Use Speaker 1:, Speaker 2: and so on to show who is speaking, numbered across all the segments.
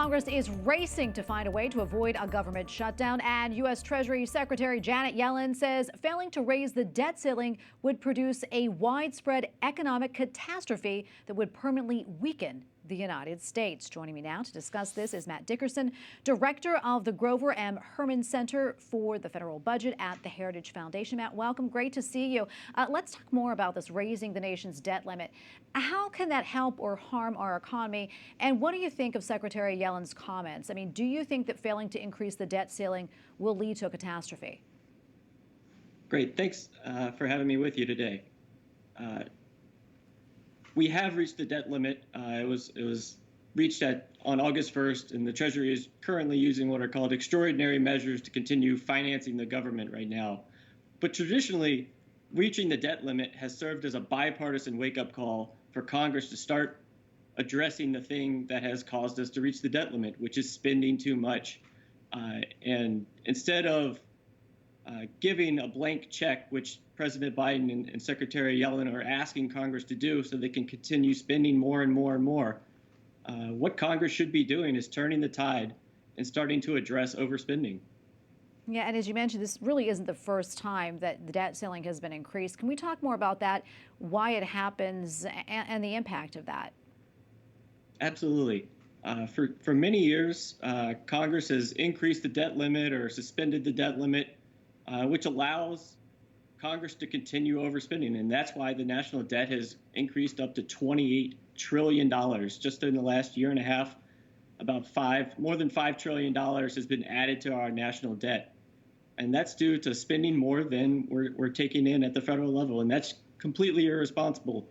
Speaker 1: Congress is racing to find a way to avoid a government shutdown, and U.S. Treasury Secretary Janet Yellen says failing to raise the debt ceiling would produce a widespread economic catastrophe that would permanently weaken the United States. Joining me now to discuss this is Matt Dickerson, director of the Grover M. Hermann Center for the Federal Budget at the Heritage Foundation. Matt, welcome. Great to see you. Let's talk more about this raising the nation's debt limit. How can that help or harm our economy? And what do you think of Secretary Yellen's comments? I mean, do you think that failing to increase the debt ceiling will lead to a catastrophe?
Speaker 2: Great. Thanks for having me with you today. We have reached the debt limit. It was reached on August 1st, and the Treasury is currently using what are called extraordinary measures to continue financing the government right now. But traditionally, reaching the debt limit has served as a bipartisan wake-up call for Congress to start addressing the thing that has caused us to reach the debt limit, which is spending too much. And instead of giving a blank check, which President Biden and Secretary Yellen are asking Congress to do so they can continue spending more and more and more, what Congress should be doing is turning the tide and starting to address overspending.
Speaker 1: Yeah, and as you mentioned, this really isn't the first time that the debt ceiling has been increased. Can we talk more about that, why it happens, and the impact of that?
Speaker 2: Absolutely. For many years, Congress has increased the debt limit or suspended the debt limit, which allows Congress to continue overspending. And that's why the national debt has increased up to $28 trillion just in the last year and a half. More than $5 trillion has been added to our national debt. And that's due to spending more than we're taking in at the federal level. And that's completely irresponsible.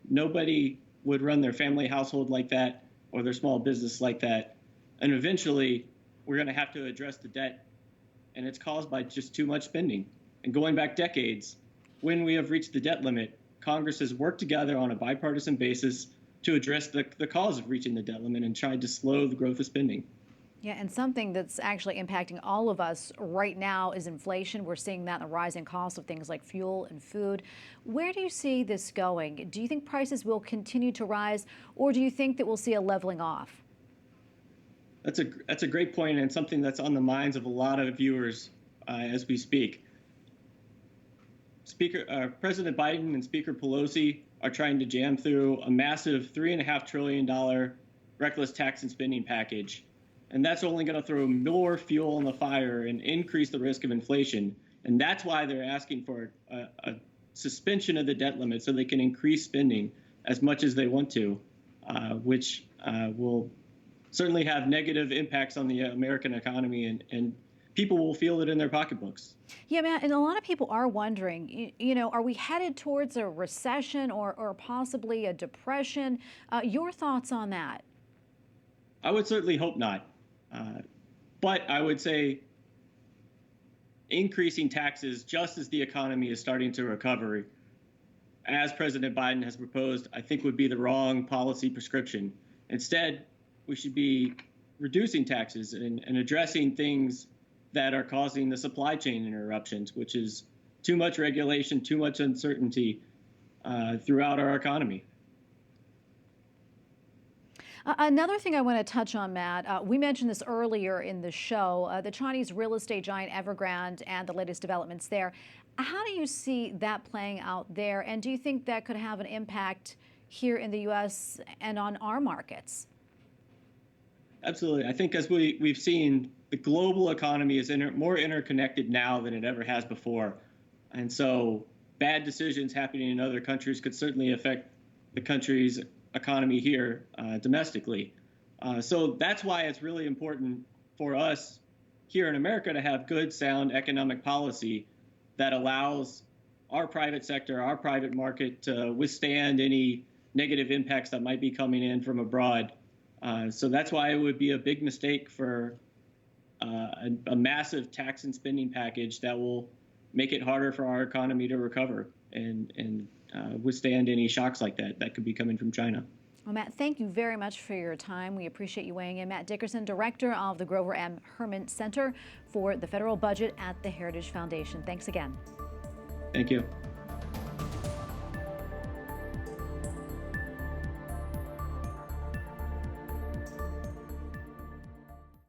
Speaker 2: Nobody would run their family household like that or their small business like that. And eventually, we're going to have to address the debt. And it's caused by just too much spending. And going back decades, when we have reached the debt limit, Congress has worked together on a bipartisan basis to address the cause of reaching the debt limit and tried to slow the growth of spending.
Speaker 1: Yeah, and something that's actually impacting all of us right now is inflation. We're seeing that in the rising costs of things like fuel and food. Where do you see this going? Do you think prices will continue to rise, or do you think that we'll see a leveling off?
Speaker 2: That's a great point, and something that's on the minds of a lot of viewers as we speak. President Biden and Speaker Pelosi are trying to jam through a massive $3.5 trillion reckless tax and spending package. And that's only going to throw more fuel on the fire and increase the risk of inflation. And that's why they're asking for a suspension of the debt limit so they can increase spending as much as they want to, which will certainly have negative impacts on the American economy, and people will feel it in their pocketbooks.
Speaker 1: Yeah, Matt, and a lot of people are wondering, are we headed towards a recession or possibly a depression? Your thoughts on that?
Speaker 2: I would certainly hope not. But I would say increasing taxes just as the economy is starting to recover, as President Biden has proposed, I think would be the wrong policy prescription. Instead, we should be reducing taxes and addressing things that are causing the supply chain interruptions, which is too much regulation, too much uncertainty throughout our economy.
Speaker 1: Another thing I want to touch on, Matt, we mentioned this earlier in the show, the Chinese real estate giant Evergrande and the latest developments there. How do you see that playing out there? And do you think that could have an impact here in the U.S. and on our markets?
Speaker 2: Absolutely. I think as we've seen, the global economy is more interconnected now than it ever has before. And so bad decisions happening in other countries could certainly affect the country's economy here domestically. So that's why it's really important for us here in America to have good, sound economic policy that allows our private sector, our private market to withstand any negative impacts that might be coming in from abroad. So that's why it would be a big mistake for a massive tax and spending package that will make it harder for our economy to recover and withstand any shocks like that could be coming from China.
Speaker 1: Well, Matt, thank you very much for your time. We appreciate you weighing in. Matt Dickerson, director of the Grover M. Hermann Center for the Federal Budget at the Heritage Foundation. Thanks again.
Speaker 2: Thank you.